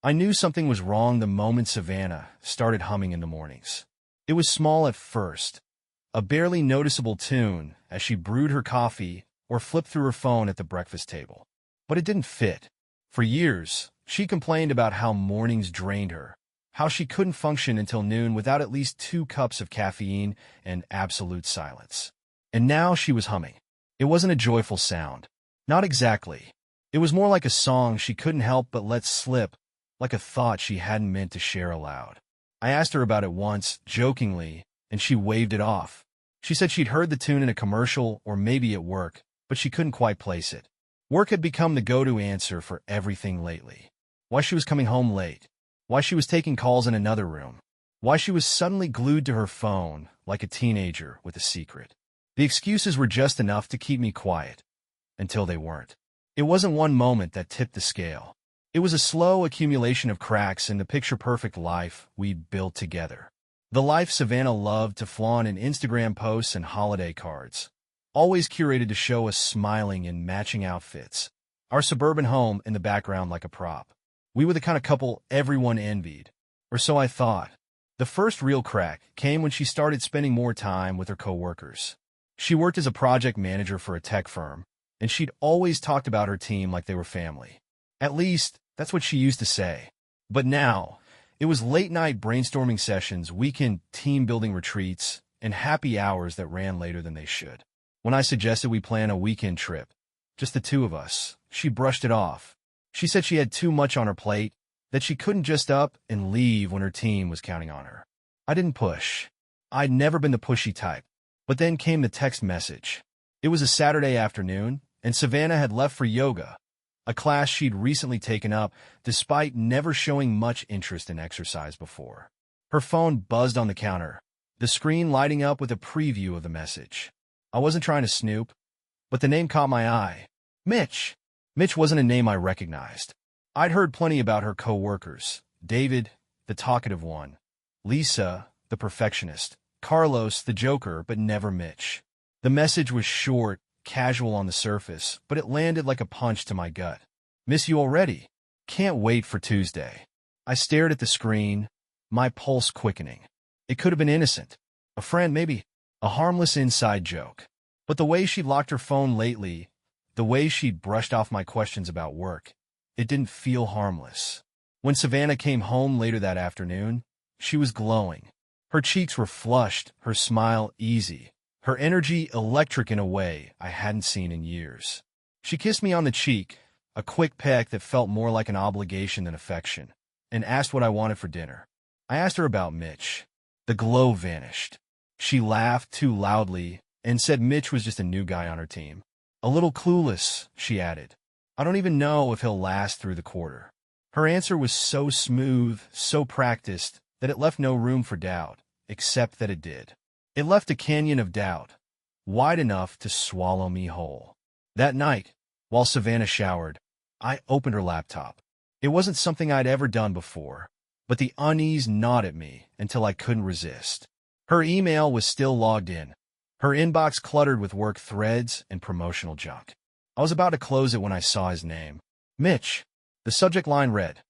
I knew something was wrong the moment Savannah started humming in the mornings. It was small at first, a barely noticeable tune as she brewed her coffee or flipped through her phone at the breakfast table. But it didn't fit. For years, she complained about how mornings drained her, how she couldn't function until noon without at least 2 cups of caffeine and absolute silence. And now she was humming. It wasn't a joyful sound. Not exactly. It was more like a song she couldn't help but let slip, like a thought she hadn't meant to share aloud. I asked her about it once, jokingly, and she waved it off. She said she'd heard the tune in a commercial or maybe at work, but she couldn't quite place it. Work had become the go-to answer for everything lately. Why she was coming home late. Why she was taking calls in another room. Why she was suddenly glued to her phone like a teenager with a secret. The excuses were just enough to keep me quiet. Until they weren't. It wasn't one moment that tipped the scale. It was a slow accumulation of cracks in the picture-perfect life we'd built together. The life Savannah loved to flaunt in Instagram posts and holiday cards. Always curated to show us smiling in matching outfits. Our suburban home in the background like a prop. We were the kind of couple everyone envied. Or so I thought. The first real crack came when she started spending more time with her coworkers. She worked as a project manager for a tech firm, and she'd always talked about her team like they were family. At least, that's what she used to say. But now, it was late-night brainstorming sessions, weekend team-building retreats, and happy hours that ran later than they should. When I suggested we plan a weekend trip, just the 2 of us, she brushed it off. She said she had too much on her plate, that she couldn't just up and leave when her team was counting on her. I didn't push. I'd never been the pushy type. But then came the text message. It was a Saturday afternoon, and Savannah had left for yoga, a class she'd recently taken up despite never showing much interest in exercise before. Her phone buzzed on the counter, the screen lighting up with a preview of the message. I wasn't trying to snoop, but the name caught my eye. Mitch. Mitch wasn't a name I recognized. I'd heard plenty about her co-workers. David, the talkative one. Lisa, the perfectionist. Carlos, the joker, but never Mitch. The message was short, casual on the surface, but it landed like a punch to my gut. Miss you already. Can't wait for Tuesday. I stared at the screen, my pulse quickening. It could have been innocent. A friend, maybe. A harmless inside joke. But the way she'd locked her phone lately, the way she'd brushed off my questions about work, it didn't feel harmless. When Savannah came home later that afternoon, she was glowing. Her cheeks were flushed, her smile easy, her energy electric in a way I hadn't seen in years. She kissed me on the cheek, a quick peck that felt more like an obligation than affection, and asked what I wanted for dinner. I asked her about Mitch. The glow vanished. She laughed too loudly and said Mitch was just a new guy on her team. A little clueless, she added. I don't even know if he'll last through the quarter. Her answer was so smooth, so practiced, that it left no room for doubt, except that it did. It left a canyon of doubt, wide enough to swallow me whole. That night, while Savannah showered, I opened her laptop. It wasn't something I'd ever done before, but the unease gnawed at me until I couldn't resist. Her email was still logged in, her inbox cluttered with work threads and promotional junk. I was about to close it when I saw his name. Mitch. The subject line read,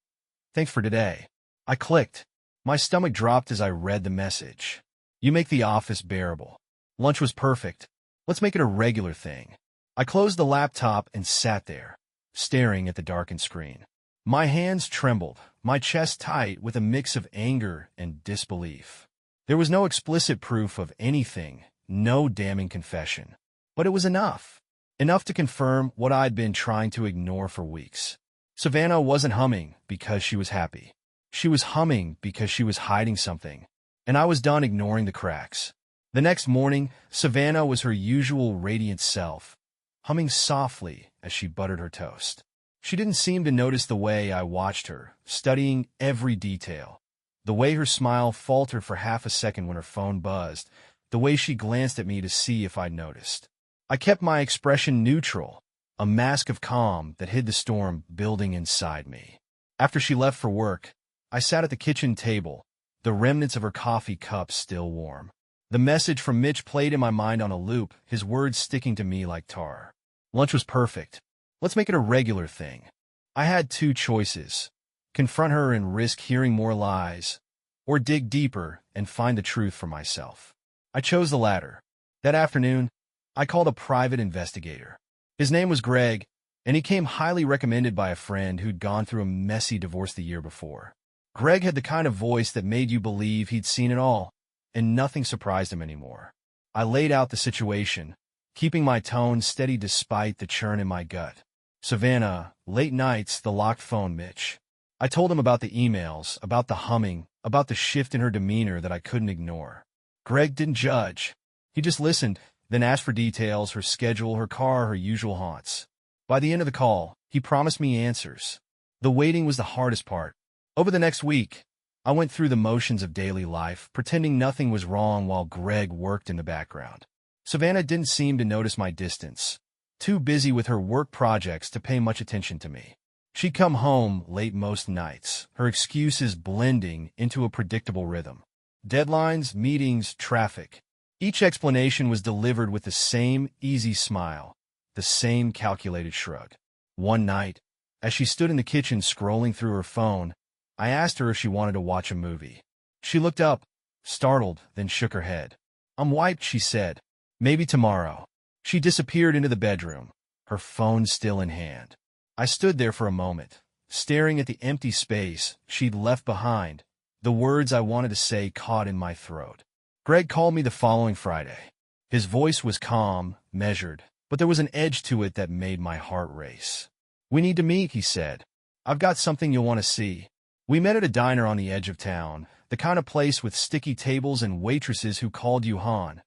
"Thanks for today." I clicked. My stomach dropped as I read the message. You make the office bearable. Lunch was perfect. Let's make it a regular thing. I closed the laptop and sat there, staring at the darkened screen. My hands trembled, my chest tight with a mix of anger and disbelief. There was no explicit proof of anything, no damning confession. But it was enough. Enough to confirm what I'd been trying to ignore for weeks. Savannah wasn't humming because she was happy. She was humming because she was hiding something, and I was done ignoring the cracks. The next morning, Savannah was her usual radiant self, humming softly as she buttered her toast. She didn't seem to notice the way I watched her, studying every detail. The way her smile faltered for half a second when her phone buzzed, the way she glanced at me to see if I'd noticed. I kept my expression neutral, a mask of calm that hid the storm building inside me. After she left for work, I sat at the kitchen table, the remnants of her coffee cup still warm. The message from Mitch played in my mind on a loop, his words sticking to me like tar. Lunch was perfect. Let's make it a regular thing. I had 2 choices. confront her and risk hearing more lies, or dig deeper and find the truth for myself. I chose the latter. That afternoon, I called a private investigator. His name was Greg, and he came highly recommended by a friend who'd gone through a messy divorce the year before. Greg had the kind of voice that made you believe he'd seen it all, and nothing surprised him anymore. I laid out the situation, keeping my tone steady despite the churn in my gut. Savannah, late nights, the locked phone, Mitch. I told him about the emails, about the humming, about the shift in her demeanor that I couldn't ignore. Greg didn't judge. He just listened, then asked for details, her schedule, her car, her usual haunts. By the end of the call, he promised me answers. The waiting was the hardest part. Over the next week, I went through the motions of daily life, pretending nothing was wrong while Greg worked in the background. Savannah didn't seem to notice my distance, too busy with her work projects to pay much attention to me. She'd come home late most nights, her excuses blending into a predictable rhythm. Deadlines, meetings, traffic. Each explanation was delivered with the same easy smile, the same calculated shrug. One night, as she stood in the kitchen scrolling through her phone, I asked her if she wanted to watch a movie. She looked up, startled, then shook her head. "I'm wiped," she said. "Maybe tomorrow." She disappeared into the bedroom, her phone still in hand. I stood there for a moment, staring at the empty space she'd left behind, the words I wanted to say caught in my throat. Greg called me the following Friday. His voice was calm, measured, but there was an edge to it that made my heart race. "We need to meet," he said. "I've got something you'll want to see." We met at a diner on the edge of town, the kind of place with sticky tables and waitresses who called you hon.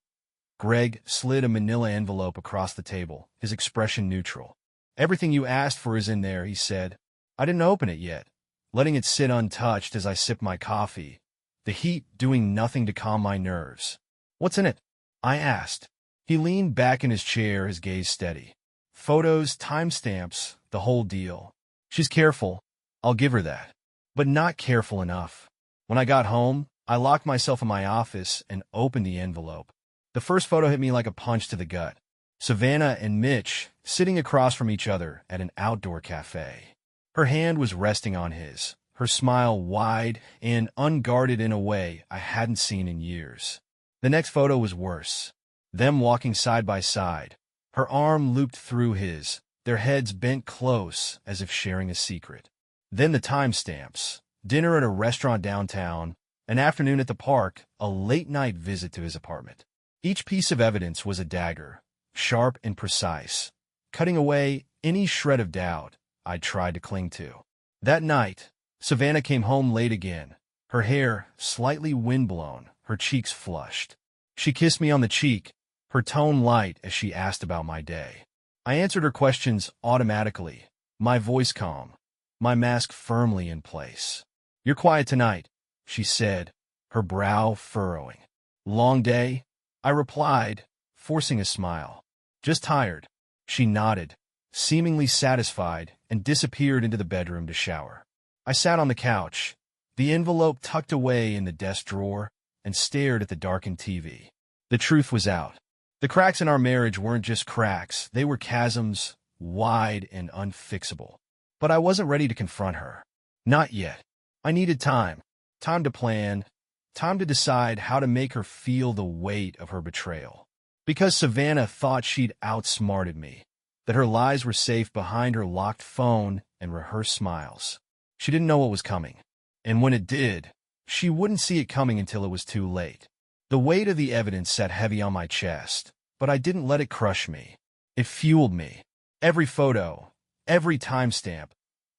Greg slid a manila envelope across the table, his expression neutral. "Everything you asked for is in there," he said. I didn't open it yet, letting it sit untouched as I sipped my coffee, the heat doing nothing to calm my nerves. "What's in it?" I asked. He leaned back in his chair, his gaze steady. "Photos, timestamps, the whole deal. She's careful, I'll give her that. But not careful enough." When I got home, I locked myself in my office and opened the envelope. The first photo hit me like a punch to the gut. Savannah and Mitch sitting across from each other at an outdoor cafe. Her hand was resting on his, her smile wide and unguarded in a way I hadn't seen in years. The next photo was worse. Them walking side by side, her arm looped through his, their heads bent close as if sharing a secret. Then the timestamps: dinner at a restaurant downtown, an afternoon at the park, a late-night visit to his apartment. Each piece of evidence was a dagger, sharp and precise, cutting away any shred of doubt I'd tried to cling to. That night, Savannah came home late again, her hair slightly windblown, her cheeks flushed. She kissed me on the cheek, her tone light as she asked about my day. I answered her questions automatically, my voice calm, my mask firmly in place. "You're quiet tonight," she said, her brow furrowing. "Long day?" I replied, forcing a smile. "Just tired." She nodded, seemingly satisfied, and disappeared into the bedroom to shower. I sat on the couch, the envelope tucked away in the desk drawer, and stared at the darkened TV. The truth was out. The cracks in our marriage weren't just cracks, they were chasms, wide and unfixable. But I wasn't ready to confront her. Not yet. I needed time. Time to plan. Time to decide how to make her feel the weight of her betrayal. Because Savannah thought she'd outsmarted me, that her lies were safe behind her locked phone and rehearsed smiles. She didn't know what was coming. And when it did, she wouldn't see it coming until it was too late. The weight of the evidence sat heavy on my chest, but I didn't let it crush me. It fueled me. Every photo, every timestamp,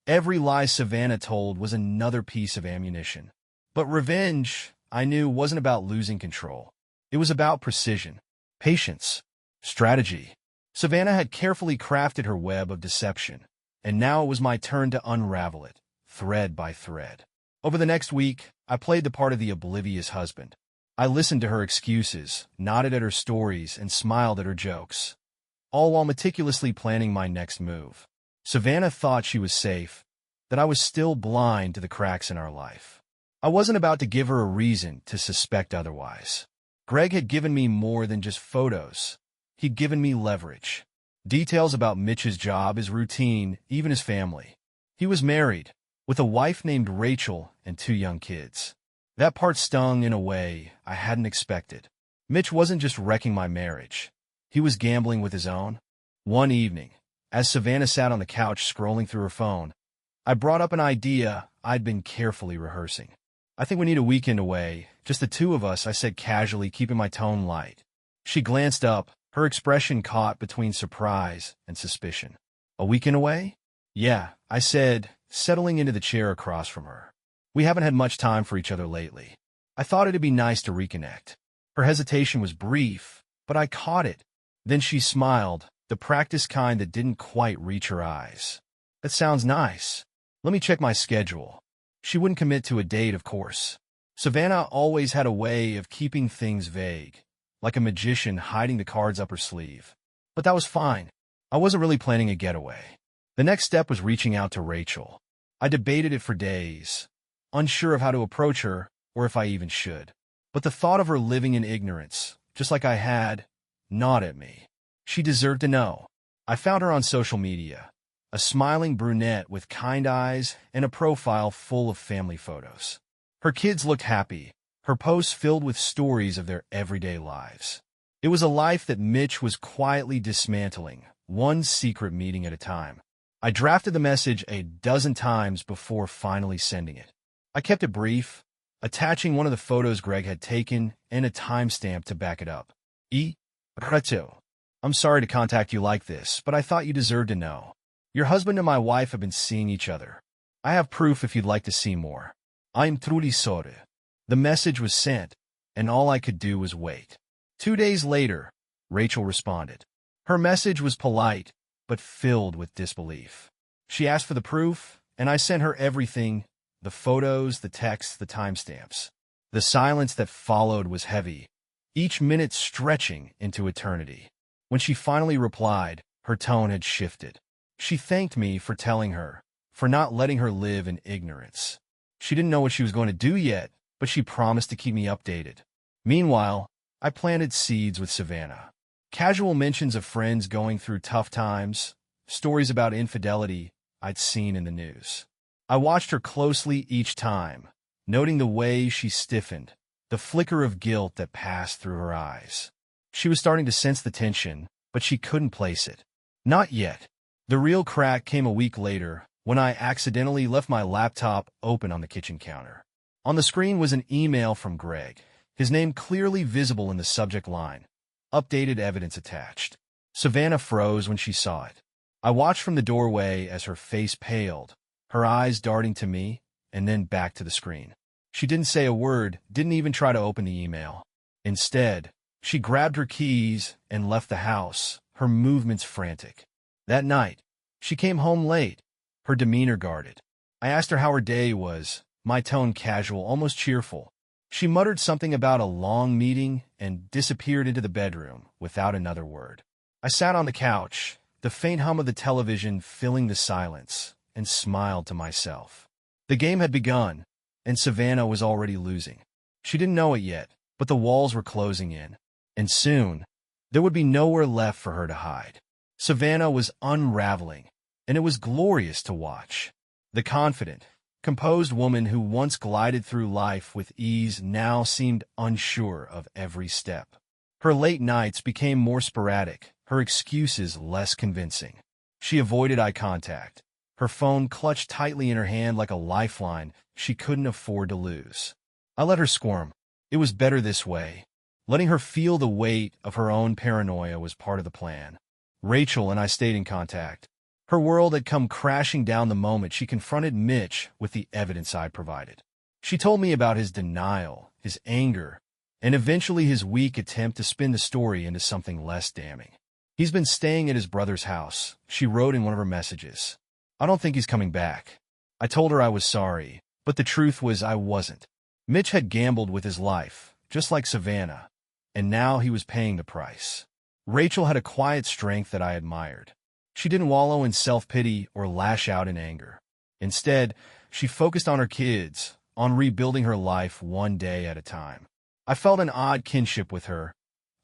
every lie Savannah told was another piece of ammunition. But revenge, I knew, wasn't about losing control. It was about precision, patience, strategy. Savannah had carefully crafted her web of deception, and now it was my turn to unravel it, thread by thread. Over the next week, I played the part of the oblivious husband. I listened to her excuses, nodded at her stories, and smiled at her jokes, all while meticulously planning my next move. Savannah thought she was safe, that I was still blind to the cracks in our life. I wasn't about to give her a reason to suspect otherwise. Greg had given me more than just photos. He'd given me leverage. Details about Mitch's job, his routine, even his family. He was married, with a wife named Rachel and 2 young kids. That part stung in a way I hadn't expected. Mitch wasn't just wrecking my marriage. He was gambling with his own. One evening, as Savannah sat on the couch scrolling through her phone, I brought up an idea I'd been carefully rehearsing. "I think we need a weekend away, just the 2 of us," I said casually, keeping my tone light. She glanced up, her expression caught between surprise and suspicion. "A weekend away?" "Yeah," I said, settling into the chair across from her. "We haven't had much time for each other lately. I thought it'd be nice to reconnect." Her hesitation was brief, but I caught it. Then she smiled, the practiced kind that didn't quite reach her eyes. "That sounds nice. Let me check my schedule." She wouldn't commit to a date, of course. Savannah always had a way of keeping things vague, like a magician hiding the cards up her sleeve. But that was fine. I wasn't really planning a getaway. The next step was reaching out to Rachel. I debated it for days, unsure of how to approach her or if I even should. But the thought of her living in ignorance, just like I had, gnawed at me. She deserved to know. I found her on social media, a smiling brunette with kind eyes and a profile full of family photos. Her kids looked happy, her posts filled with stories of their everyday lives. It was a life that Mitch was quietly dismantling, one secret meeting at a time. I drafted the message a dozen times before finally sending it. I kept it brief, attaching one of the photos Greg had taken and a timestamp to back it up. Reto, I'm sorry to contact you like this, but I thought you deserved to know. Your husband and my wife have been seeing each other. I have proof if you'd like to see more. I'm truly sorry. The message was sent, and all I could do was wait. 2 days later, Rachel responded. Her message was polite, but filled with disbelief. She asked for the proof, and I sent her everything: the photos, the texts, the timestamps. The silence that followed was heavy, each minute stretching into eternity. When she finally replied, her tone had shifted. She thanked me for telling her, for not letting her live in ignorance. She didn't know what she was going to do yet, but she promised to keep me updated. Meanwhile, I planted seeds with Savannah. Casual mentions of friends going through tough times, stories about infidelity I'd seen in the news. I watched her closely each time, noting the way she stiffened, the flicker of guilt that passed through her eyes. She was starting to sense the tension, but she couldn't place it. Not yet. The real crack came a week later, when I accidentally left my laptop open on the kitchen counter. On the screen was an email from Greg, his name clearly visible in the subject line. Updated evidence attached. Savannah froze when she saw it. I watched from the doorway as her face paled, her eyes darting to me, and then back to the screen. She didn't say a word, didn't even try to open the email. Instead, she grabbed her keys and left the house, her movements frantic. That night, she came home late, her demeanor guarded. I asked her how her day was, my tone casual, almost cheerful. She muttered something about a long meeting and disappeared into the bedroom without another word. I sat on the couch, the faint hum of the television filling the silence, and smiled to myself. The game had begun, and Savannah was already losing. She didn't know it yet, but the walls were closing in, and soon, there would be nowhere left for her to hide. Savannah was unraveling, and it was glorious to watch. The confident, composed woman who once glided through life with ease now seemed unsure of every step. Her late nights became more sporadic, her excuses less convincing. She avoided eye contact, her phone clutched tightly in her hand like a lifeline she couldn't afford to lose. I let her squirm. It was better this way. Letting her feel the weight of her own paranoia was part of the plan. Rachel and I stayed in contact. Her world had come crashing down the moment she confronted Mitch with the evidence I'd provided. She told me about his denial, his anger, and eventually his weak attempt to spin the story into something less damning. He's been staying at his brother's house, she wrote in one of her messages. I don't think he's coming back. I told her I was sorry, but the truth was I wasn't. Mitch had gambled with his life, just like Savannah, and now he was paying the price. Rachel had a quiet strength that I admired. She didn't wallow in self-pity or lash out in anger. Instead, she focused on her kids, on rebuilding her life one day at a time. I felt an odd kinship with her,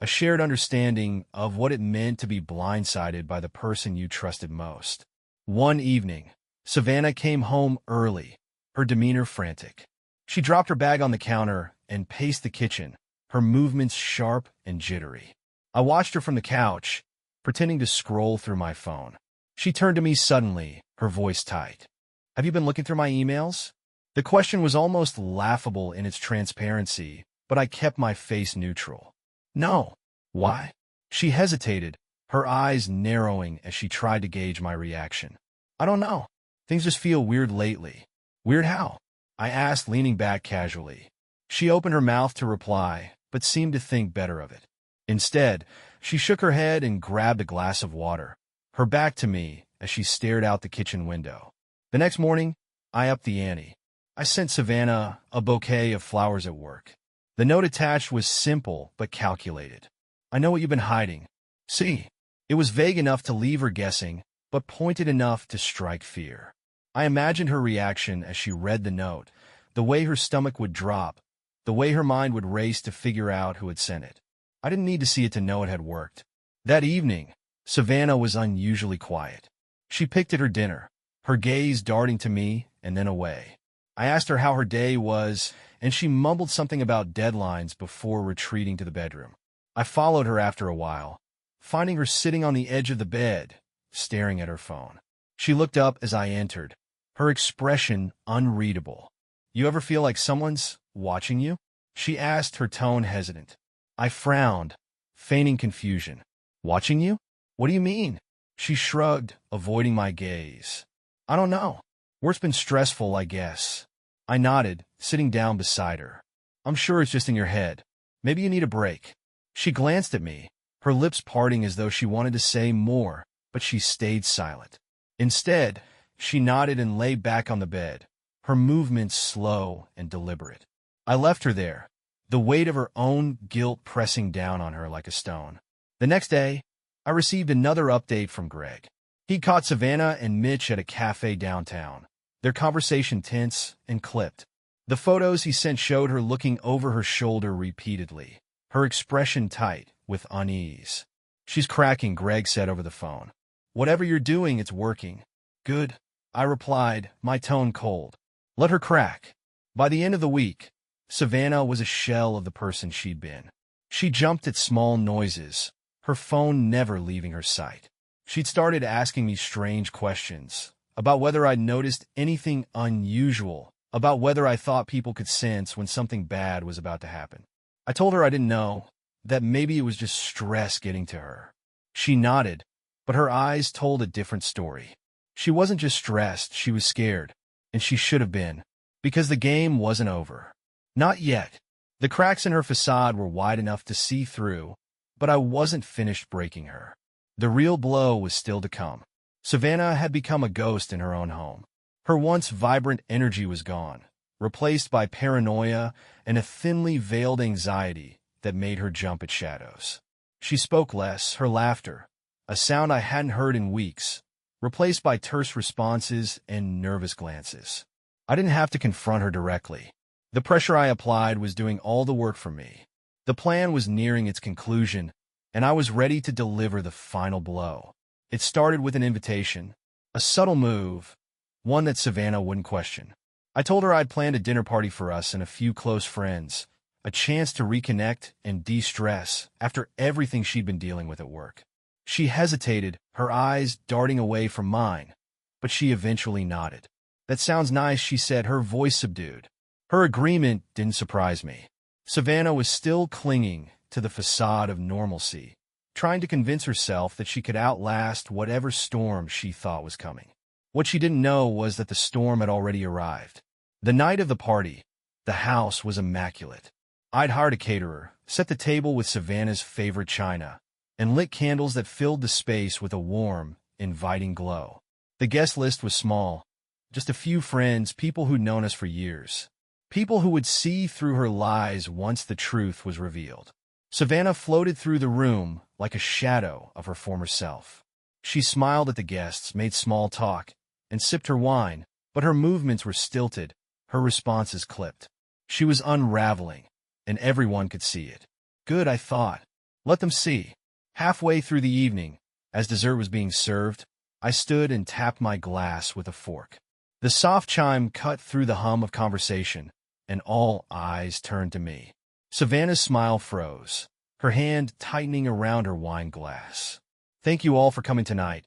a shared understanding of what it meant to be blindsided by the person you trusted most. One evening, Savannah came home early, her demeanor frantic. She dropped her bag on the counter and paced the kitchen, her movements sharp and jittery. I watched her from the couch, pretending to scroll through my phone. She turned to me suddenly, her voice tight. "Have you been looking through my emails?" The question was almost laughable in its transparency, but I kept my face neutral. "No." "Why?" She hesitated, her eyes narrowing as she tried to gauge my reaction. "I don't know. Things just feel weird lately." "Weird how?" I asked, leaning back casually. She opened her mouth to reply, but seemed to think better of it. Instead, she shook her head and grabbed a glass of water, her back to me as she stared out the kitchen window. The next morning, I upped the ante. I sent Savannah a bouquet of flowers at work. The note attached was simple but calculated. "I know what you've been hiding. See." It was vague enough to leave her guessing, but pointed enough to strike fear. I imagined her reaction as she read the note, the way her stomach would drop, the way her mind would race to figure out who had sent it. I didn't need to see it to know it had worked. That evening, Savannah was unusually quiet. She picked at her dinner, her gaze darting to me and then away. I asked her how her day was, and she mumbled something about deadlines before retreating to the bedroom. I followed her after a while, finding her sitting on the edge of the bed, staring at her phone. She looked up as I entered, her expression unreadable. "You ever feel like someone's watching you?" she asked, her tone hesitant. I frowned, feigning confusion. "Watching you? What do you mean?" She shrugged, avoiding my gaze. "I don't know. Work's been stressful, I guess." I nodded, sitting down beside her. "I'm sure it's just in your head. Maybe you need a break." She glanced at me, her lips parting as though she wanted to say more, but she stayed silent. Instead, she nodded and lay back on the bed, her movements slow and deliberate. I left her there, the weight of her own guilt pressing down on her like a stone. The next day, I received another update from Greg. He caught Savannah and Mitch at a cafe downtown, their conversation tense and clipped. The photos he sent showed her looking over her shoulder repeatedly, her expression tight with unease. "She's cracking," Greg said over the phone. "Whatever you're doing, it's working." "Good," I replied, my tone cold. "Let her crack." By the end of the week, Savannah was a shell of the person she'd been. She jumped at small noises, her phone never leaving her sight. She'd started asking me strange questions about whether I'd noticed anything unusual, about whether I thought people could sense when something bad was about to happen. I told her I didn't know, that maybe it was just stress getting to her. She nodded, but her eyes told a different story. She wasn't just stressed, she was scared, and she should have been, because the game wasn't over. Not yet. The cracks in her facade were wide enough to see through, but I wasn't finished breaking her. The real blow was still to come. Savannah had become a ghost in her own home. Her once vibrant energy was gone, replaced by paranoia and a thinly veiled anxiety that made her jump at shadows. She spoke less, her laughter, a sound I hadn't heard in weeks, replaced by terse responses and nervous glances. I didn't have to confront her directly. The pressure I applied was doing all the work for me. The plan was nearing its conclusion, and I was ready to deliver the final blow. It started with an invitation, a subtle move, one that Savannah wouldn't question. I told her I'd planned a dinner party for us and a few close friends, a chance to reconnect and de-stress after everything she'd been dealing with at work. She hesitated, her eyes darting away from mine, but she eventually nodded. "That sounds nice," she said, her voice subdued. Her agreement didn't surprise me. Savannah was still clinging to the facade of normalcy, trying to convince herself that she could outlast whatever storm she thought was coming. What she didn't know was that the storm had already arrived. The night of the party, the house was immaculate. I'd hired a caterer, set the table with Savannah's favorite china, and lit candles that filled the space with a warm, inviting glow. The guest list was small, just a few friends, people who'd known us for years. People who would see through her lies once the truth was revealed. Savannah floated through the room like a shadow of her former self. She smiled at the guests, made small talk, and sipped her wine, but her movements were stilted, her responses clipped. She was unraveling, and everyone could see it. Good, I thought. Let them see. Halfway through the evening, as dessert was being served, I stood and tapped my glass with a fork. The soft chime cut through the hum of conversation, and all eyes turned to me. Savannah's smile froze, her hand tightening around her wine glass. "Thank you all for coming tonight,"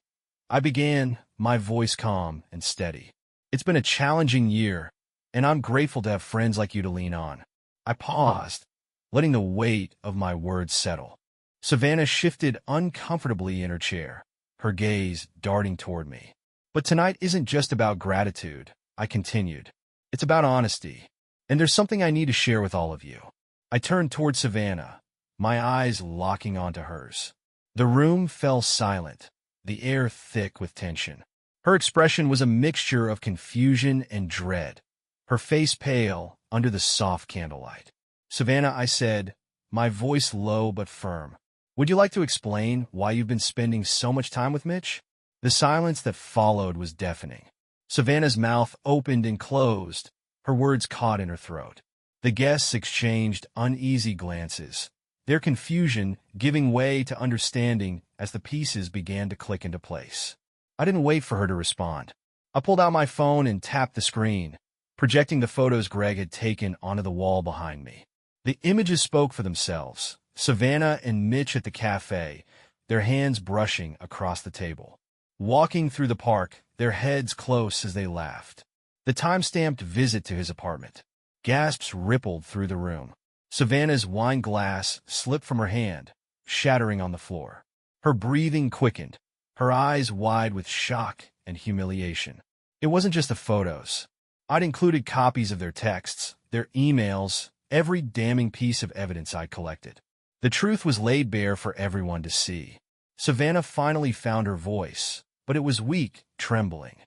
I began, my voice calm and steady. "It's been a challenging year, and I'm grateful to have friends like you to lean on." I paused, letting the weight of my words settle. Savannah shifted uncomfortably in her chair, her gaze darting toward me. "But tonight isn't just about gratitude," I continued. "It's about honesty, and there's something I need to share with all of you." I turned toward Savannah, my eyes locking onto hers. The room fell silent, the air thick with tension. Her expression was a mixture of confusion and dread, her face pale under the soft candlelight. "Savannah," I said, my voice low but firm, "would you like to explain why you've been spending so much time with Mitch?" The silence that followed was deafening. Savannah's mouth opened and closed, her words caught in her throat. The guests exchanged uneasy glances, their confusion giving way to understanding as the pieces began to click into place. I didn't wait for her to respond. I pulled out my phone and tapped the screen, projecting the photos Greg had taken onto the wall behind me. The images spoke for themselves. Savannah and Mitch at the cafe, their hands brushing across the table. Walking through the park, their heads close as they laughed. The time-stamped visit to his apartment. Gasps rippled through the room. Savannah's wine glass slipped from her hand, shattering on the floor. Her breathing quickened, her eyes wide with shock and humiliation. It wasn't just the photos. I'd included copies of their texts, their emails, every damning piece of evidence I'd collected. The truth was laid bare for everyone to see. Savannah finally found her voice, but it was weak, trembling.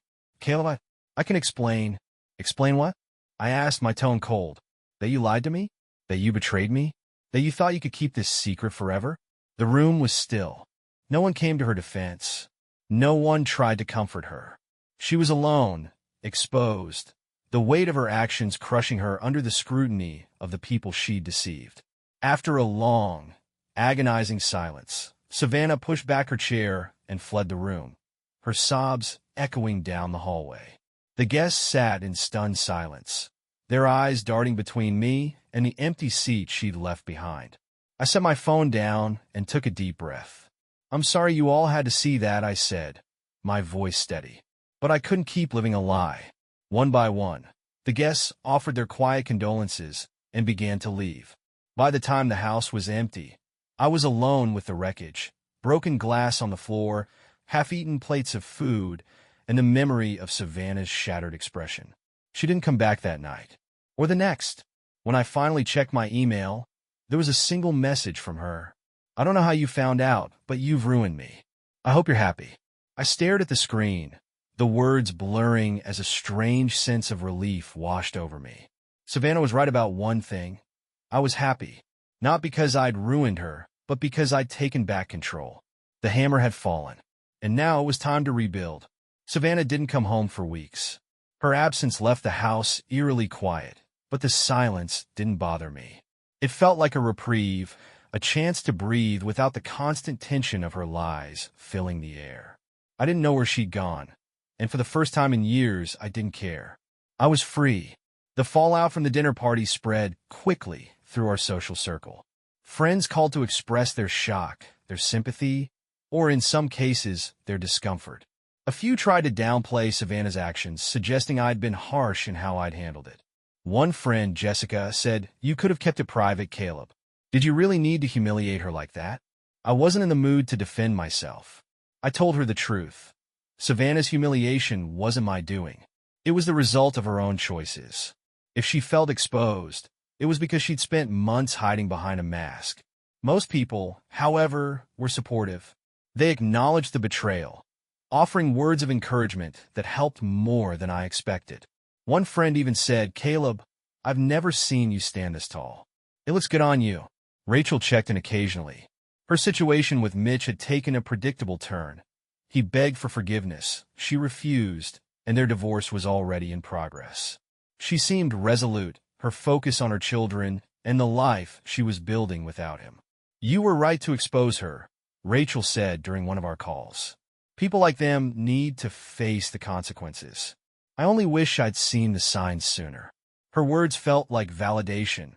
"Caleb, I can explain." "Explain what?" I asked, my tone cold. "That you lied to me? That you betrayed me? That you thought you could keep this secret forever?" The room was still. No one came to her defense. No one tried to comfort her. She was alone, exposed, the weight of her actions crushing her under the scrutiny of the people she'd deceived. After a long, agonizing silence, Savannah pushed back her chair and fled the room, her sobs echoing down the hallway. The guests sat in stunned silence, their eyes darting between me and the empty seat she'd left behind. I set my phone down and took a deep breath. "I'm sorry you all had to see that," I said, my voice steady. "But I couldn't keep living a lie." One by one, the guests offered their quiet condolences and began to leave. By the time the house was empty, I was alone with the wreckage, broken glass on the floor, half-eaten plates of food, and the memory of Savannah's shattered expression. She didn't come back that night, or the next. When I finally checked my email, there was a single message from her. "I don't know how you found out, but you've ruined me. I hope you're happy." I stared at the screen, the words blurring as a strange sense of relief washed over me. Savannah was right about one thing. I was happy, not because I'd ruined her, but because I'd taken back control. The hammer had fallen, and now it was time to rebuild. Savannah didn't come home for weeks. Her absence left the house eerily quiet, but the silence didn't bother me. It felt like a reprieve, a chance to breathe without the constant tension of her lies filling the air. I didn't know where she'd gone, and for the first time in years, I didn't care. I was free. The fallout from the dinner party spread quickly through our social circle. Friends called to express their shock, their sympathy, or in some cases, their discomfort. A few tried to downplay Savannah's actions, suggesting I'd been harsh in how I'd handled it. One friend, Jessica, said, "You could have kept it private, Caleb. Did you really need to humiliate her like that?" I wasn't in the mood to defend myself. I told her the truth. Savannah's humiliation wasn't my doing. It was the result of her own choices. If she felt exposed, it was because she'd spent months hiding behind a mask. Most people, however, were supportive. They acknowledged the betrayal, offering words of encouragement that helped more than I expected. One friend even said, "Caleb, I've never seen you stand this tall. It looks good on you." Rachel checked in occasionally. Her situation with Mitch had taken a predictable turn. He begged for forgiveness. She refused, and their divorce was already in progress. She seemed resolute, her focus on her children and the life she was building without him. "You were right to expose her," Rachel said during one of our calls. People like them need to face the consequences. I only wish I'd seen the signs sooner. Her words felt like validation,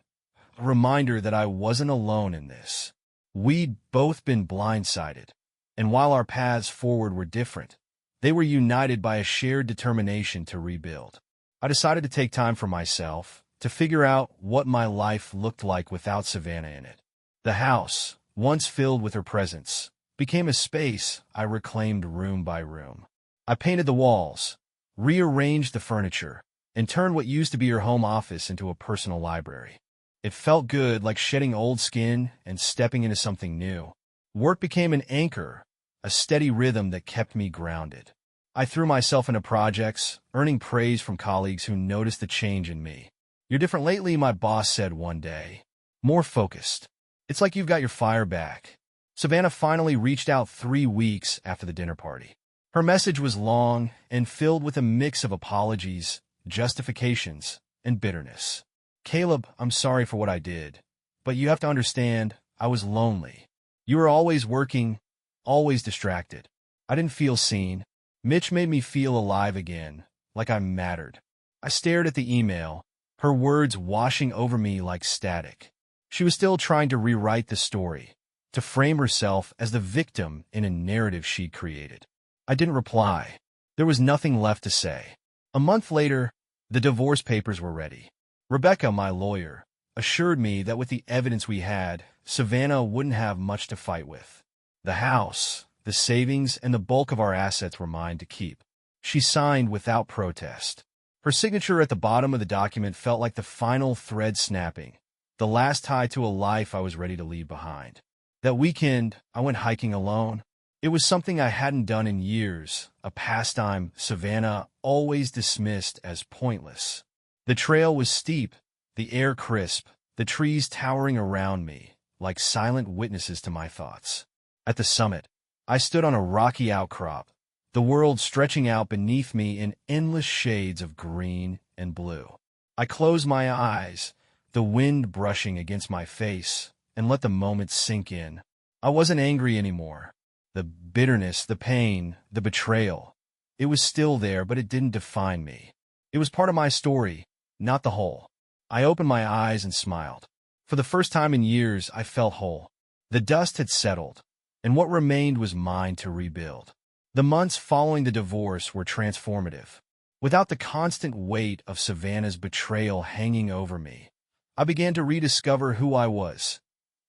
a reminder that I wasn't alone in this. We'd both been blindsided, and while our paths forward were different, they were united by a shared determination to rebuild. I decided to take time for myself, to figure out what my life looked like without Savannah in it. The house, once filled with her presence, became a space I reclaimed room by room. I painted the walls, rearranged the furniture, and turned what used to be her home office into a personal library. It felt good, like shedding old skin and stepping into something new. Work became an anchor, a steady rhythm that kept me grounded. I threw myself into projects, earning praise from colleagues who noticed the change in me. "You're different lately," my boss said one day. "More focused. It's like you've got your fire back." Savannah finally reached out 3 weeks after the dinner party. Her message was long and filled with a mix of apologies, justifications, and bitterness. "Caleb, I'm sorry for what I did, but you have to understand, I was lonely. You were always working, always distracted. I didn't feel seen. Mitch made me feel alive again, like I mattered." I stared at the email, her words washing over me like static. She was still trying to rewrite the story, to frame herself as the victim in a narrative she'd created. I didn't reply. There was nothing left to say. A month later, the divorce papers were ready. Rebecca, my lawyer, assured me that with the evidence we had, Savannah wouldn't have much to fight with. The house, the savings, and the bulk of our assets were mine to keep. She signed without protest. Her signature at the bottom of the document felt like the final thread snapping, the last tie to a life I was ready to leave behind. That weekend, I went hiking alone. It was something I hadn't done in years, a pastime Savannah always dismissed as pointless. The trail was steep, the air crisp, the trees towering around me, like silent witnesses to my thoughts. At the summit, I stood on a rocky outcrop, the world stretching out beneath me in endless shades of green and blue. I closed my eyes, the wind brushing against my face, and let the moment sink in. I wasn't angry anymore. The bitterness, the pain, the betrayal, it was still there, but it didn't define me. It was part of my story, not the whole. I opened my eyes and smiled. For the first time in years, I felt whole. The dust had settled, and what remained was mine to rebuild. The months following the divorce were transformative. Without the constant weight of Savannah's betrayal hanging over me, I began to rediscover who I was,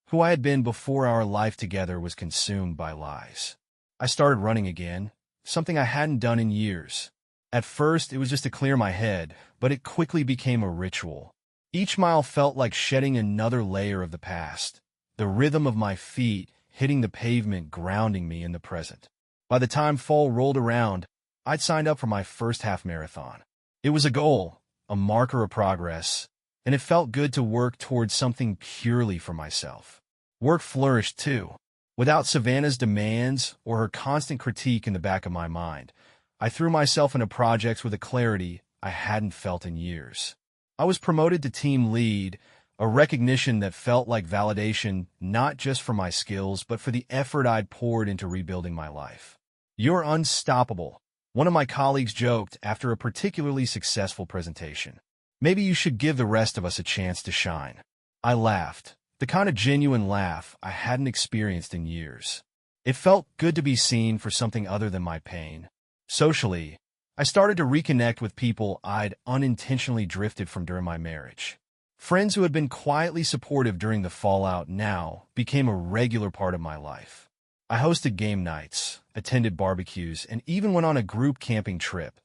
who I had been before our life together was consumed by lies. I started running again, something I hadn't done in years. At first, it was just to clear my head, but it quickly became a ritual. Each mile felt like shedding another layer of the past, the rhythm of my feet hitting the pavement grounding me in the present. By the time fall rolled around, I'd signed up for my first half marathon. It was a goal, a marker of progress, and it felt good to work towards something purely for myself. Work flourished too. Without Savannah's demands or her constant critique in the back of my mind, I threw myself into projects with a clarity I hadn't felt in years. I was promoted to team lead, a recognition that felt like validation not just for my skills but for the effort I'd poured into rebuilding my life. "You're unstoppable," one of my colleagues joked after a particularly successful presentation. "Maybe you should give the rest of us a chance to shine." I laughed, the kind of genuine laugh I hadn't experienced in years. It felt good to be seen for something other than my pain. Socially, I started to reconnect with people I'd unintentionally drifted from during my marriage. Friends who had been quietly supportive during the fallout now became a regular part of my life. I hosted game nights, attended barbecues, and even went on a group camping trip,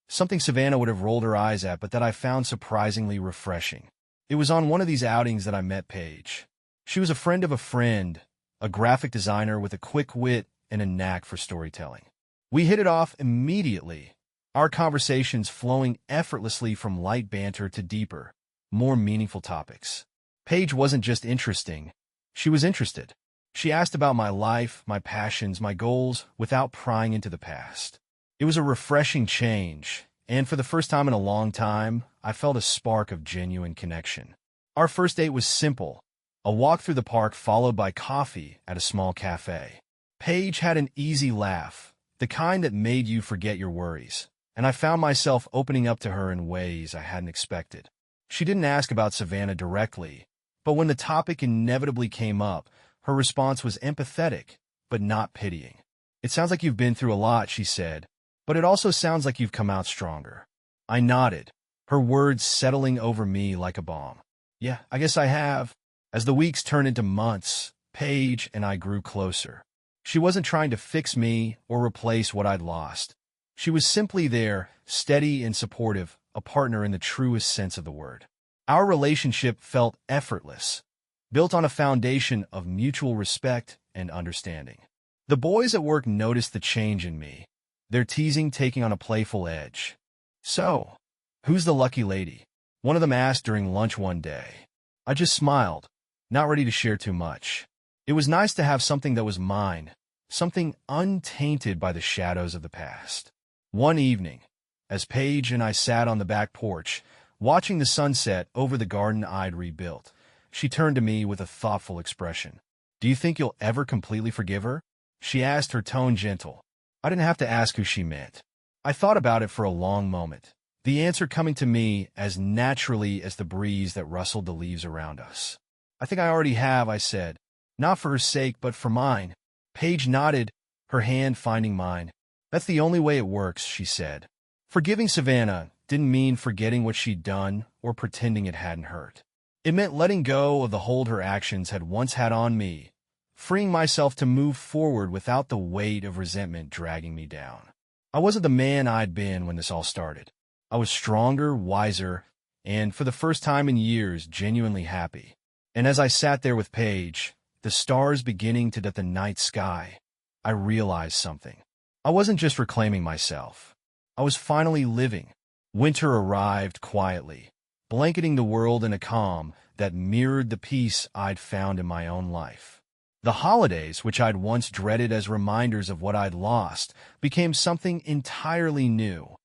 something Savannah would have rolled her eyes at but that I found surprisingly refreshing. It was on one of these outings that I met Paige. She was a friend of a friend, a graphic designer with a quick wit and a knack for storytelling. We hit it off immediately, our conversations flowing effortlessly from light banter to deeper, more meaningful topics. Paige wasn't just interesting, she was interested. She asked about my life, my passions, my goals, without prying into the past. It was a refreshing change, and for the first time in a long time, I felt a spark of genuine connection. Our first date was simple, a walk through the park followed by coffee at a small cafe. Paige had an easy laugh, the kind that made you forget your worries. And I found myself opening up to her in ways I hadn't expected. She didn't ask about Savannah directly, but when the topic inevitably came up, her response was empathetic, but not pitying. "It sounds like you've been through a lot," she said, "but it also sounds like you've come out stronger." I nodded, her words settling over me like a balm. "Yeah, I guess I have." As the weeks turned into months, Paige and I grew closer. She wasn't trying to fix me or replace what I'd lost. She was simply there, steady and supportive, a partner in the truest sense of the word. Our relationship felt effortless, built on a foundation of mutual respect and understanding. The boys at work noticed the change in me, their teasing taking on a playful edge. "So, who's the lucky lady?" one of them asked during lunch one day. I just smiled, not ready to share too much. It was nice to have something that was mine, something untainted by the shadows of the past. One evening, as Paige and I sat on the back porch, watching the sunset over the garden I'd rebuilt, she turned to me with a thoughtful expression. "Do you think you'll ever completely forgive her?" she asked, her tone gentle. I didn't have to ask who she meant. I thought about it for a long moment, the answer coming to me as naturally as the breeze that rustled the leaves around us. "I think I already have," I said. "Not for her sake, but for mine." Paige nodded, her hand finding mine. "That's the only way it works," she said. Forgiving Savannah didn't mean forgetting what she'd done or pretending it hadn't hurt. It meant letting go of the hold her actions had once had on me, freeing myself to move forward without the weight of resentment dragging me down. I wasn't the man I'd been when this all started. I was stronger, wiser, and for the first time in years, genuinely happy. And as I sat there with Paige, the stars beginning to dot the night sky, I realized something. I wasn't just reclaiming myself. I was finally living. Winter arrived quietly, blanketing the world in a calm that mirrored the peace I'd found in my own life. The holidays, which I'd once dreaded as reminders of what I'd lost, became something entirely new.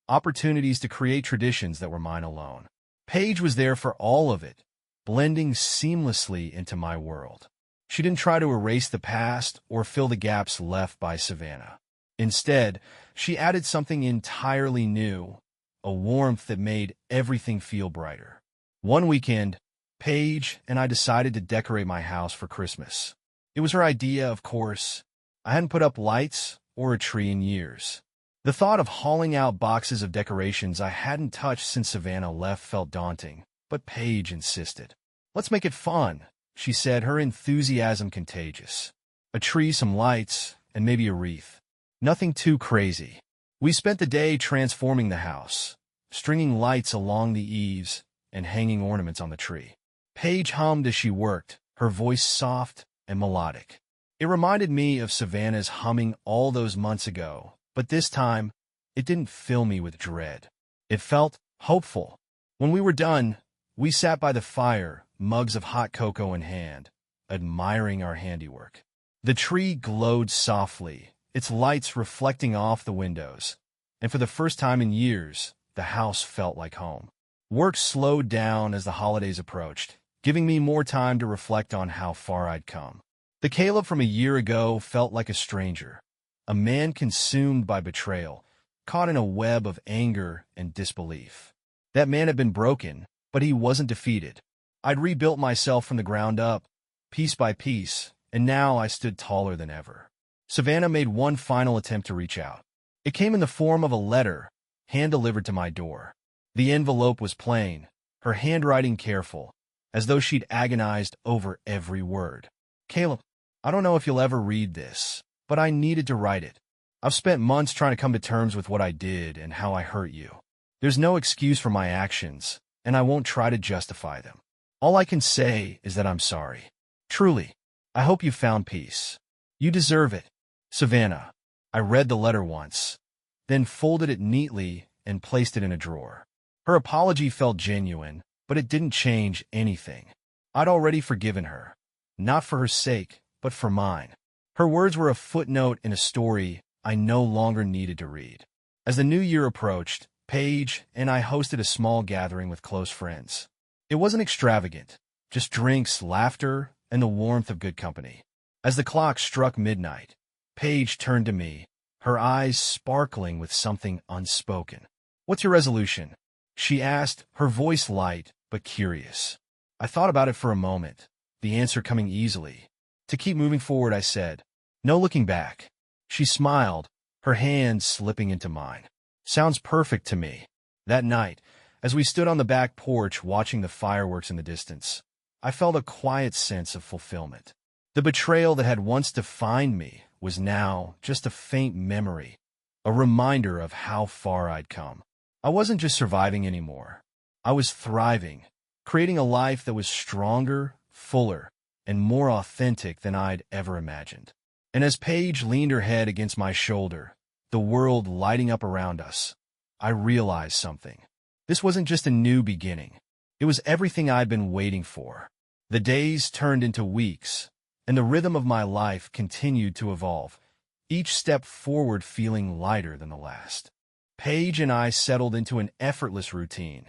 Opportunities to create traditions that were mine alone. Paige was there for all of it, blending seamlessly into my world. She didn't try to erase the past or fill the gaps left by Savannah. Instead, she added something entirely new, a warmth that made everything feel brighter. One weekend, Paige and I decided to decorate my house for Christmas. It was her idea, of course. I hadn't put up lights or a tree in years. The thought of hauling out boxes of decorations I hadn't touched since Savannah left felt daunting, but Paige insisted. "Let's make it fun," she said, her enthusiasm contagious. "A tree, some lights, and maybe a wreath. Nothing too crazy." We spent the day transforming the house, stringing lights along the eaves and hanging ornaments on the tree. Paige hummed as she worked, her voice soft and melodic. It reminded me of Savannah's humming all those months ago, but this time, it didn't fill me with dread. It felt hopeful. When we were done, we sat by the fire, mugs of hot cocoa in hand, admiring our handiwork. The tree glowed softly, its lights reflecting off the windows, and for the first time in years, the house felt like home. Work slowed down as the holidays approached, giving me more time to reflect on how far I'd come. The Caleb from a year ago felt like a stranger, a man consumed by betrayal, caught in a web of anger and disbelief. That man had been broken, but he wasn't defeated. I'd rebuilt myself from the ground up, piece by piece, and now I stood taller than ever. Savannah made one final attempt to reach out. It came in the form of a letter, hand-delivered to my door. The envelope was plain, her handwriting careful, as though she'd agonized over every word. "Caleb, I don't know if you'll ever read this, but I needed to write it. I've spent months trying to come to terms with what I did and how I hurt you. There's no excuse for my actions, and I won't try to justify them. All I can say is that I'm sorry. Truly, I hope you found peace. You deserve it. Savannah." I read the letter once, then folded it neatly and placed it in a drawer. Her apology felt genuine, but it didn't change anything. I'd already forgiven her, not for her sake, but for mine. Her words were a footnote in a story I no longer needed to read. As the new year approached, Paige and I hosted a small gathering with close friends. It wasn't extravagant, just drinks, laughter, and the warmth of good company. As the clock struck midnight, Paige turned to me, her eyes sparkling with something unspoken. "What's your resolution?" she asked, her voice light but curious. I thought about it for a moment, the answer coming easily. "To keep moving forward," I said. "No looking back." She smiled, her hand slipping into mine. "Sounds perfect to me." That night, as we stood on the back porch watching the fireworks in the distance, I felt a quiet sense of fulfillment. The betrayal that had once defined me was now just a faint memory, a reminder of how far I'd come. I wasn't just surviving anymore. I was thriving, creating a life that was stronger, fuller, and more authentic than I'd ever imagined. And as Paige leaned her head against my shoulder, the world lighting up around us, I realized something. This wasn't just a new beginning. It was everything I'd been waiting for. The days turned into weeks, and the rhythm of my life continued to evolve, each step forward feeling lighter than the last. Paige and I settled into an effortless routine.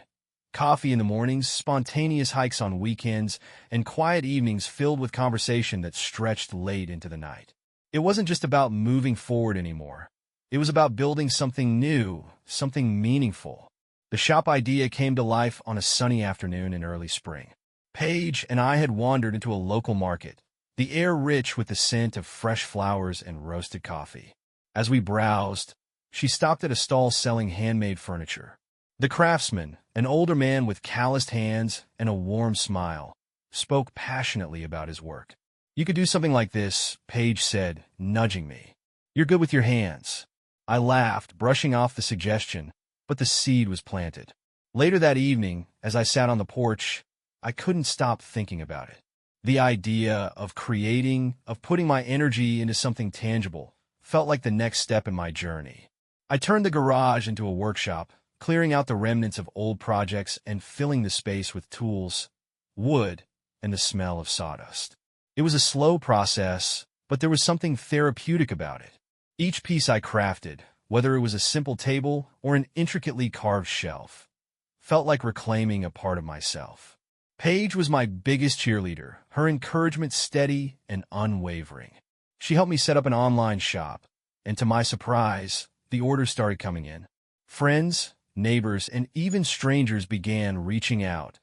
Coffee in the mornings, spontaneous hikes on weekends, and quiet evenings filled with conversation that stretched late into the night. It wasn't just about moving forward anymore. It was about building something new, something meaningful. The shop idea came to life on a sunny afternoon in early spring. Paige and I had wandered into a local market, the air rich with the scent of fresh flowers and roasted coffee. As we browsed, she stopped at a stall selling handmade furniture. The craftsman, an older man with calloused hands and a warm smile, spoke passionately about his work. "You could do something like this," Paige said, nudging me. "You're good with your hands." I laughed, brushing off the suggestion, but the seed was planted. Later that evening, as I sat on the porch, I couldn't stop thinking about it. The idea of creating, of putting my energy into something tangible, felt like the next step in my journey. I turned the garage into a workshop, clearing out the remnants of old projects and filling the space with tools, wood, and the smell of sawdust. It was a slow process, but there was something therapeutic about it. Each piece I crafted, whether it was a simple table or an intricately carved shelf, felt like reclaiming a part of myself. Paige was my biggest cheerleader, her encouragement steady and unwavering. She helped me set up an online shop, and to my surprise, the orders started coming in. Friends, neighbors, and even strangers began reaching out,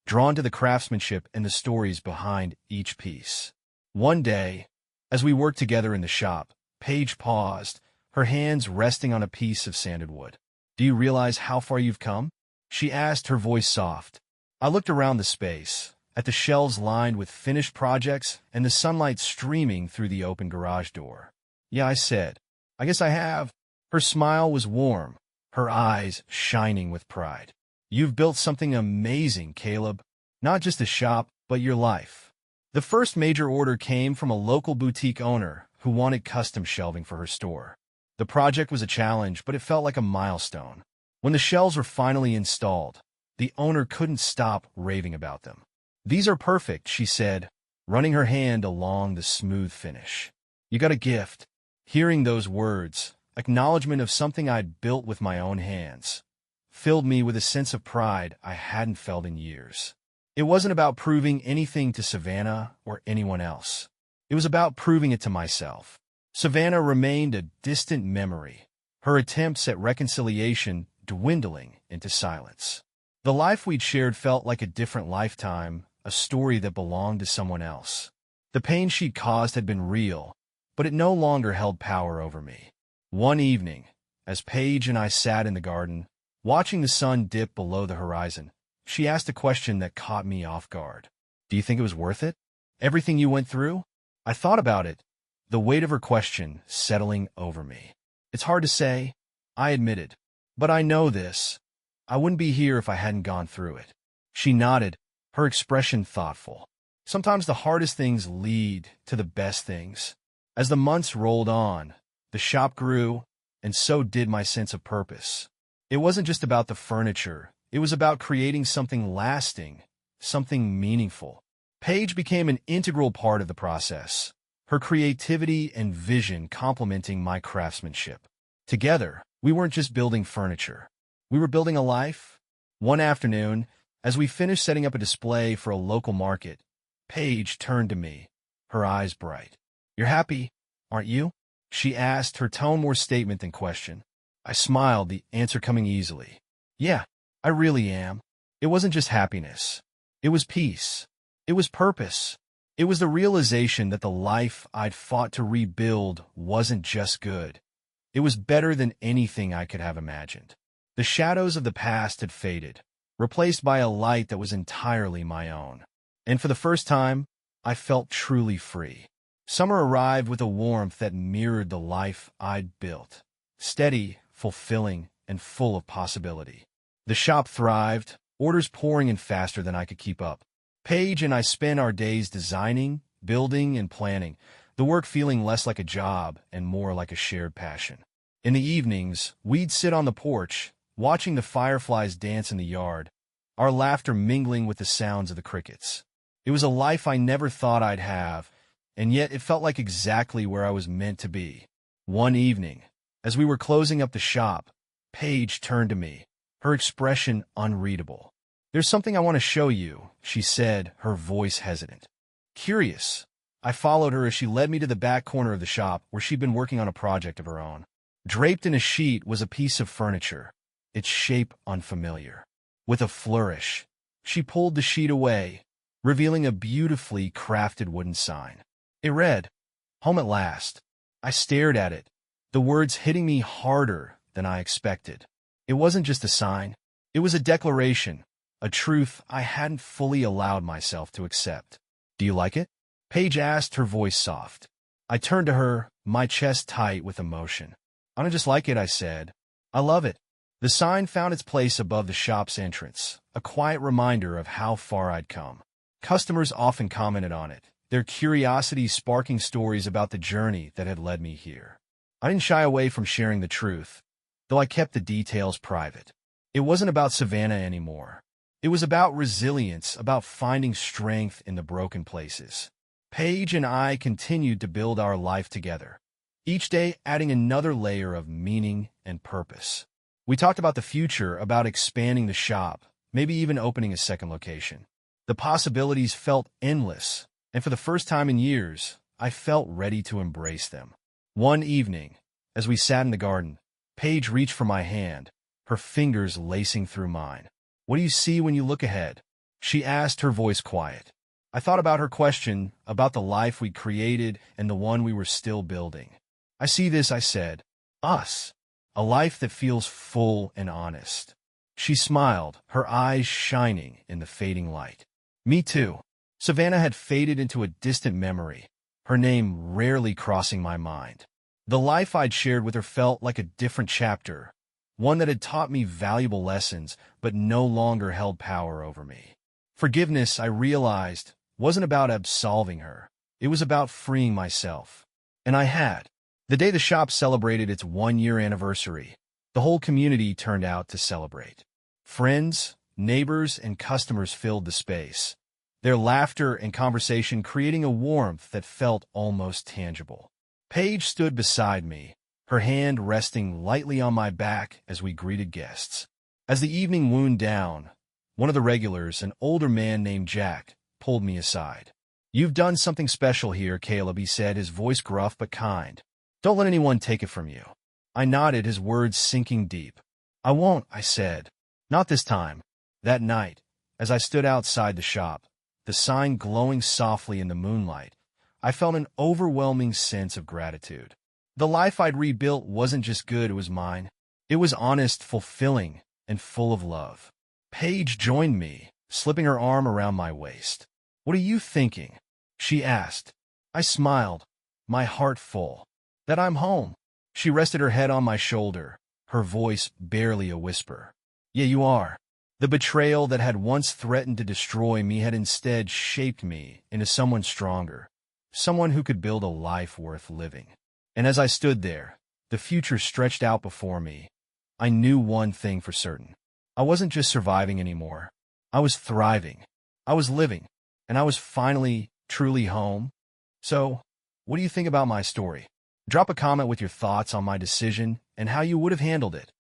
drawn to the craftsmanship and the stories behind each piece. One day, as we worked together in the shop, Paige paused, her hands resting on a piece of sanded wood. "Do you realize how far you've come?" she asked, her voice soft. I looked around the space, at the shelves lined with finished projects and the sunlight streaming through the open garage door. "Yeah," I said. "I guess I have." Her smile was warm, her eyes shining with pride. "You've built something amazing, Caleb. Not just a shop, but your life." The first major order came from a local boutique owner who wanted custom shelving for her store. The project was a challenge, but it felt like a milestone. When the shelves were finally installed, the owner couldn't stop raving about them. "These are perfect," she said, running her hand along the smooth finish. "You got a gift." Hearing those words, acknowledgement of something I'd built with my own hands, filled me with a sense of pride I hadn't felt in years. It wasn't about proving anything to Savannah or anyone else. It was about proving it to myself. Savannah remained a distant memory, her attempts at reconciliation dwindling into silence. The life we'd shared felt like a different lifetime, a story that belonged to someone else. The pain she'd caused had been real, but it no longer held power over me. One evening, as Paige and I sat in the garden, watching the sun dip below the horizon, she asked a question that caught me off guard. "Do you think it was worth it? Everything you went through?" I thought about it, the weight of her question settling over me. "It's hard to say," I admitted. "But I know this. I wouldn't be here if I hadn't gone through it." She nodded, her expression thoughtful. "Sometimes the hardest things lead to the best things." As the months rolled on, the shop grew, and so did my sense of purpose. It wasn't just about the furniture. It was about creating something lasting, something meaningful. Paige became an integral part of the process, her creativity and vision complementing my craftsmanship. Together, we weren't just building furniture. We were building a life. One afternoon, as we finished setting up a display for a local market, Paige turned to me, her eyes bright. "You're happy, aren't you?" she asked, her tone more statement than question. I smiled, the answer coming easily. Yeah, I really am. It wasn't just happiness. It was peace. It was purpose. It was the realization that the life I'd fought to rebuild wasn't just good. It was better than anything I could have imagined. The shadows of the past had faded, replaced by a light that was entirely my own. And for the first time, I felt truly free. Summer arrived with a warmth that mirrored the life I'd built. Steady, fulfilling, and full of possibility. The shop thrived, orders pouring in faster than I could keep up. Paige and I spent our days designing, building, and planning, the work feeling less like a job and more like a shared passion. In the evenings, we'd sit on the porch, watching the fireflies dance in the yard, our laughter mingling with the sounds of the crickets. It was a life I never thought I'd have, and yet it felt like exactly where I was meant to be. One evening, as we were closing up the shop, Paige turned to me, her expression unreadable. "There's something I want to show you," she said, her voice hesitant. Curious, I followed her as she led me to the back corner of the shop where she'd been working on a project of her own. Draped in a sheet was a piece of furniture, its shape unfamiliar. With a flourish, she pulled the sheet away, revealing a beautifully crafted wooden sign. It read, "Home at last." I stared at it, the words hitting me harder than I expected. It wasn't just a sign. It was a declaration, a truth I hadn't fully allowed myself to accept. "Do you like it?" Paige asked, her voice soft. I turned to her, my chest tight with emotion. "I don't just like it," I said. "I love it." The sign found its place above the shop's entrance, a quiet reminder of how far I'd come. Customers often commented on it, their curiosity sparking stories about the journey that had led me here. I didn't shy away from sharing the truth, though I kept the details private. It wasn't about Savannah anymore. It was about resilience, about finding strength in the broken places. Paige and I continued to build our life together, each day adding another layer of meaning and purpose. We talked about the future, about expanding the shop, maybe even opening a second location. The possibilities felt endless, and for the first time in years, I felt ready to embrace them. One evening, as we sat in the garden, Paige reached for my hand, her fingers lacing through mine. "What do you see when you look ahead?" she asked, her voice quiet. I thought about her question, about the life we'd created and the one we were still building. "I see this," I said. "Us. A life that feels full and honest." She smiled, her eyes shining in the fading light. "Me too." Savannah had faded into a distant memory, her name rarely crossing my mind. The life I'd shared with her felt like a different chapter, one that had taught me valuable lessons but no longer held power over me. Forgiveness, I realized, wasn't about absolving her. It was about freeing myself. And I had. The day the shop celebrated its one-year anniversary, the whole community turned out to celebrate. Friends, neighbors, and customers filled the space, their laughter and conversation creating a warmth that felt almost tangible. Paige stood beside me, her hand resting lightly on my back as we greeted guests. As the evening wound down, one of the regulars, an older man named Jack, pulled me aside. "You've done something special here, Caleb," he said, his voice gruff but kind. "Don't let anyone take it from you." I nodded, his words sinking deep. "I won't," I said. "Not this time." That night, as I stood outside the shop, the sign glowing softly in the moonlight, I felt an overwhelming sense of gratitude. The life I'd rebuilt wasn't just good, it was mine. It was honest, fulfilling, and full of love. Paige joined me, slipping her arm around my waist. "What are you thinking?" she asked. I smiled, my heart full. "That I'm home." She rested her head on my shoulder, her voice barely a whisper. "Yeah, you are." The betrayal that had once threatened to destroy me had instead shaped me into someone stronger, someone who could build a life worth living. And as I stood there, the future stretched out before me, I knew one thing for certain. I wasn't just surviving anymore. I was thriving. I was living. And I was finally, truly home. So, what do you think about my story? Drop a comment with your thoughts on my decision and how you would have handled it.